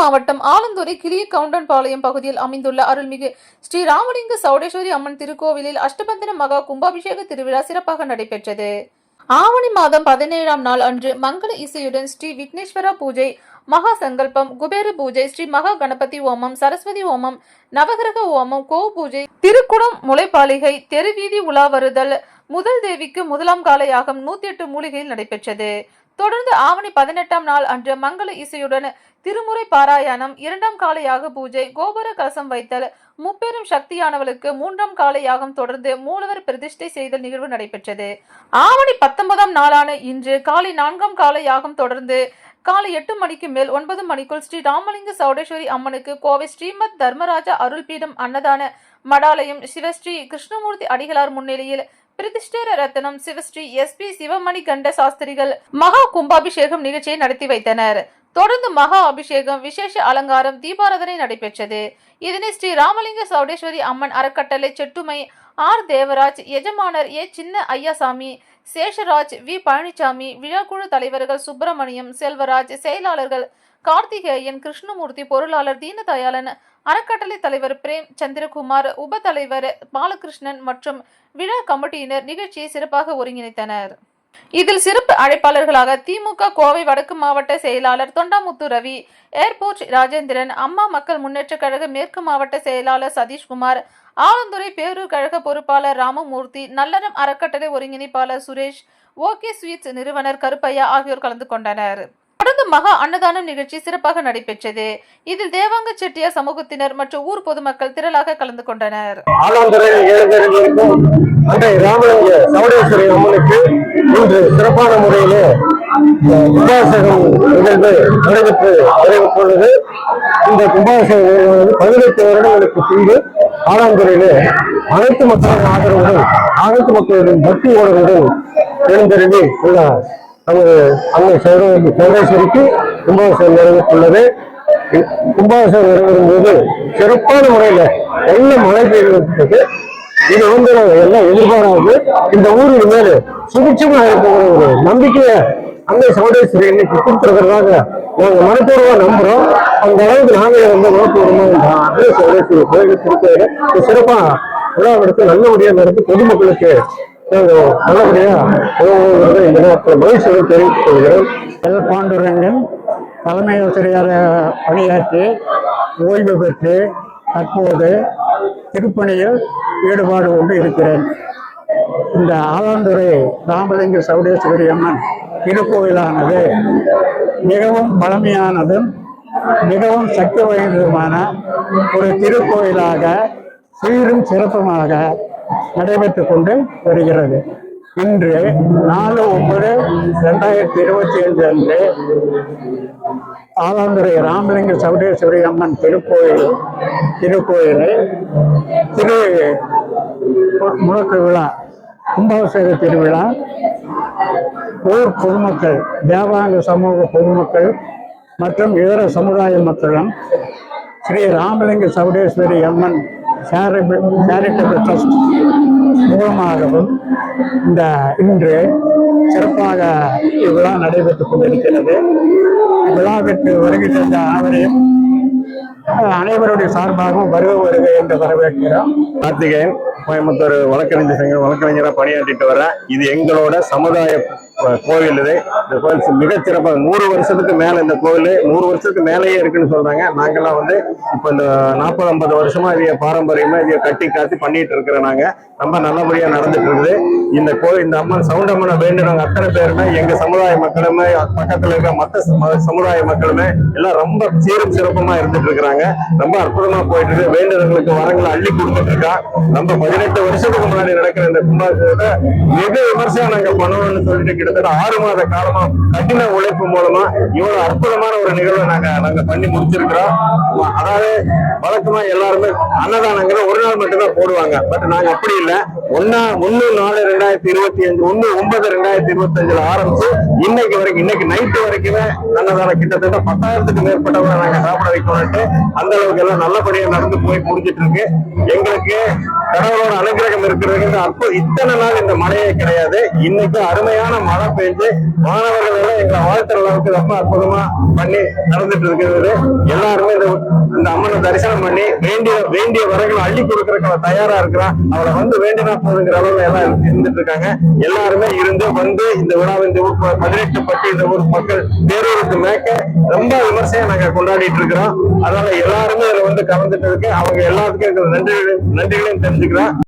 மாவட்டம் ஆலந்துறை கிளிய கவுண்டன்பாளையம் பகுதியில் அமைந்துள்ள அருள்மிகு ஸ்ரீ ராமலிங்க சௌடேஸ்வரி அம்மன் திருக்கோவிலில் அஷ்டபந்தன மகா கும்பாபிஷேக திருவிழா சிறப்பாக நடைபெற்றது. ஆவணி மாதம் 17ஆம் நாள் அன்று மங்கள இசையுடன் ஸ்ரீ விக்னேஸ்வரா பூஜை, மகா சங்கல்பம், குபேர பூஜை, ஸ்ரீ மகா கணபதி ஹோமம், சரஸ்வதி ஹோமம், நவகிரக ஹோமம், கோ பூஜை, திருக்குடம் முளைப்பாலிகை, தெருவீதி உலா வருதல், முதல் தேவிக்கு முதலாம் கால யாகம் 108 மூலிகையில் நடைபெற்றது. தொடர்ந்து ஆவணி 18ஆம் நாள் அன்று மங்கள இசையுடன் திருமுறை பாராயணம், 2ஆம் கால யாக பூஜை, கோபுர கலசம் வைத்தல், முப்பெரும் சக்தியானவளுக்கு 3ஆம் கால யாகம் தொடர்ந்து மூலவர் பிரதிஷ்டை செய்தல் நிகழ்வு நடைபெற்றது. ஆவணி 19ஆம் நாளான இன்று காலை 4ஆம் கால யாகம் தொடர்ந்து காலை 8 மணிக்கு மேல் 9 மணிக்குள் ஸ்ரீ ராமலிங்க சௌடேஸ்வரி அம்மனுக்கு கோவை ஸ்ரீமத் தர்மராஜா அருள்பீடம் அன்னதான மடாலயம் சிவஸ்ரீ கிருஷ்ணமூர்த்தி அடிகளார் முன்னிலையில் பிரதிஷ்டர ரத்னம் சிவஸ்ரீ SP சிவமணி கண்ட சாஸ்திரிகள் மகா கும்பாபிஷேகம் நிகழ்ச்சியை நடத்தி வைத்தனர். தொடர்ந்து மகா அபிஷேகம், விசேஷ அலங்காரம், தீபாராதனை நடைபெற்றது. இதனை ஸ்ரீ ராமலிங்க சௌடேஸ்வரி அம்மன் அறக்கட்டளை செட்டுமை R தேவராஜ், எஜமானர் A சின்ன ஐயாசாமி, சேஷராஜ், V பழனிசாமி, விழாக்குழு தலைவர்கள் சுப்பிரமணியம், செல்வராஜ், செயலாளர்கள் கார்த்திகேயன், கிருஷ்ணமூர்த்தி, பொருளாளர் தீனதயாளன், அறக்கட்டளை தலைவர் பிரேம் சந்திரகுமார், உப தலைவர் பாலகிருஷ்ணன் மற்றும் விழா கமிட்டியினர் நிகழ்ச்சியை சிறப்பாக ஒருங்கிணைத்தனர். இதில் சிறப்பு அழைப்பாளர்களாக திமுக கோவை வடக்கு மாவட்ட செயலாளர் தொண்டாமுத்து ரவி, ஏர்போர்ட் ராஜேந்திரன், அம்மா மக்கள் முன்னேற்ற கழக மேற்கு மாவட்ட செயலாளர் சதீஷ்குமார், ஆலந்துறை பேரூர் கழக பொறுப்பாளர் ராமமூர்த்தி, நல்லறம் அறக்கட்டளை ஒருங்கிணைப்பாளர் சுரேஷ், OK ஸ்வீட்ஸ் நிறுவனர் கருப்பையா ஆகியோர் கலந்து கொண்டனர். தொடர்ந்து மகா அன்னதானம் நிகழ்ச்சி சிறப்பாக நடைபெற்றது. இதில் தேவாங்க செட்டியார் சமூகத்தினர் மற்றும் ஊர் பொதுமக்கள் திரளாக கலந்து கொண்டனர். ராமலிங்க சௌடேஸ்வரி அம்மனுக்கு இன்று சிறப்பான முறையிலே கும்பாபிஷேகம் நிகழ்வு நடைபெற்றுள்ளது. இந்த கும்பாபிஷேகம் 18 வருடங்களுக்கு பின்பு ஆலாந்துறையிலே அனைத்து மக்களின் ஆதரவுடன், அனைத்து மக்களின் பக்தி ஓடர்களுடன் எழுந்தருளி உள்ள அன்னை சௌடேஸ்வரிக்கு கும்பாபிஷேகம் நிறைவேற்றுள்ளது. கும்பாபிஷேகம் நிறைவேறும் போது சிறப்பான முறையில நல்ல மழை பெய்திருக்கிறது. இது எல்லாம் எதிர்பாராது இந்த ஊரின் மேல சுபிட்சமா இருக்கிற ஒரு நம்பிக்கையை அன்னை சௌடேஸ்வரி இன்னைக்கு கொடுத்துருக்கிறதாக நாங்க மனப்பூர்வமா நம்புறோம். அந்த அளவுக்கு நாங்களே மனப்பூர்வமா அன்னை சௌடேஸ்வரி கோயில் திருக்கோயில சிறப்பா விழா எடுத்து நல்லபடியா நடத்தி பொதுமக்களுக்கு நல்லபடியா இந்த நேரத்தில் மகிழ்ச்சியை தெரிவித்துக் கொள்கிறோம். பாண்டுரங்கன் தலைமை ஆசிரியர் பணியாற்றி ஓய்வு பெற்று தற்போது திருப்பணியில் ஈடுபாடு கொண்டு இருக்கிறேன். இந்த ஆலாந்துறை ராமலிங்க சௌடேஸ்வரி அம்மன் திருக்கோயிலானது மிகவும் பழமையானதும் மிகவும் சக்தி வாய்ந்ததுமான ஒரு திருக்கோயிலாக சீரும் சிறப்புமாக நடைபெற்று கொண்டு வருகிறது. இன்று 4/9/2025 அன்று ஆலாந்துறை ராமலிங்க சௌடேஸ்வரி அம்மன் திருக்கோயிலை திரு முழக்கு விழா, கும்பாபிஷேக திருவிழா ஊர் பொதுமக்கள், தேவாங்க சமூக பொதுமக்கள் மற்றும் இதர சமுதாய மக்களும் ஸ்ரீ ராமலிங்க சௌடேஸ்வரி அம்மன் சேரிட்டபிள் ட்ரஸ்ட் மூலமாகவும் இன்று சிறப்பாக இவ்விழா நடைபெற்றுக் கொண்டிருக்கிறது. விழாவிற்கு வருகை தந்த அனைவருடைய சார்பாகவும் வருக என்று வரவேற்கிறோம். கார்த்திகேயன், கோயம்புத்தூர் வழக்கறிஞராக பணியாற்றிட்டு வரேன். இது எங்களோட சமுதாய கோவில். இந்த கோவில் மிகச்சிறப்பாக 100 வருஷத்துக்கு மேல இந்த கோவில் 100 வருஷத்துக்கு மேலேயே இருக்குன்னு சொல்றாங்க. நாங்கெல்லாம் இப்ப இந்த 40-50 வருஷமா இதைய பாரம்பரியமா இதைய கட்டி காத்தி பண்ணிட்டு இருக்கிறோம். நாங்க ரொம்ப நல்லபடியா நடந்துட்டு இருக்குது. இந்த கோவில், இந்த அம்மன் சவுண்டம்மனை வேண்டுறவங்க அத்தனை பேருமே எங்க சமுதாய மக்களுமே, பக்கத்துல இருக்க மற்ற சமுதாய மக்களுமே எல்லாம் ரொம்ப சீரும் சிறப்புமா இருந்துட்டு இருக்கிறாங்க. ரொம்ப அற்புதமா போயிட்டு இருக்கு. வேண்டுறவங்களுக்கு வரங்களை அள்ளி கொடுத்துட்டு இருக்கா. நம்ம 18 வருஷத்துக்கு முன்னாடி நடக்கிற இந்த கும்பாபிஷேகத்தை மிக விமர்சனம் நாங்க பண்ணணும்னு சொல்லிட்டு கிட்டத்தட்ட 6 மாத காலமா கடின உழைப்பு மூலமா இவ்வளவு அற்புதமான ஒரு நிகழ்வை நாங்க பண்ணி முடிச்சிருக்கிறோம். அதாவது வழக்கமா எல்லாருமே அன்னதானங்கிற ஒரு நாள் மட்டும்தான் போடுவாங்க. பட் நாங்க அப்படி இல்லை. 1/4/2025 1/9/2025 ஆரம்பிச்சு இன்னைக்கு நைட்டு வரைக்குமே அன்னதானம் கிட்டத்தட்ட 10,000க்கு மேற்பட்டவங்க நாங்க சாப்பிட வைக்கணும்ட்டு அந்த அளவுக்கு எல்லாம் நல்லபடியா நடந்து போய் முடிஞ்சிட்டு இருக்கு. எங்களுக்கு கடவுளோட அனுகிரகம் இருக்கிறதுக்கு அப்போ இத்தனை நாள் இந்த மழையே கிடையாது. இன்னைக்கு அருமையான மழை பெஞ்சு மாணவர்கள் எல்லாம் எங்களை வாழ்த்துற அளவுக்கு ரொம்ப அற்புதமா பண்ணி நடந்துட்டு இருக்கிறது. எல்லாருமே இந்த அம்மனை தரிசனம் பண்ணி வேண்டிய வரைக்கும் அள்ளி கொடுக்கறதுக்கு அவள் தயாரா இருக்கிறான். அவளை வந்து வேண்டினா போதுங்கிற அளவுல எல்லாம் இருந்துட்டு இருக்காங்க. எல்லாருமே இருந்து வந்து இந்த விழாவை இந்த ஊர் 18 பட்டி இந்த ஊர் மக்கள் பேரூருக்கு மேற்க ரொம்ப விமர்சையா நாங்க கொண்டாடிட்டு இருக்கிறோம். அதனால எல்லாருமே இதுல வந்து கலந்துட்டு இருக்கு. அவங்க எல்லாத்துக்கும் நன்றிகளையும் தெரிஞ்சுக்கிறோம்.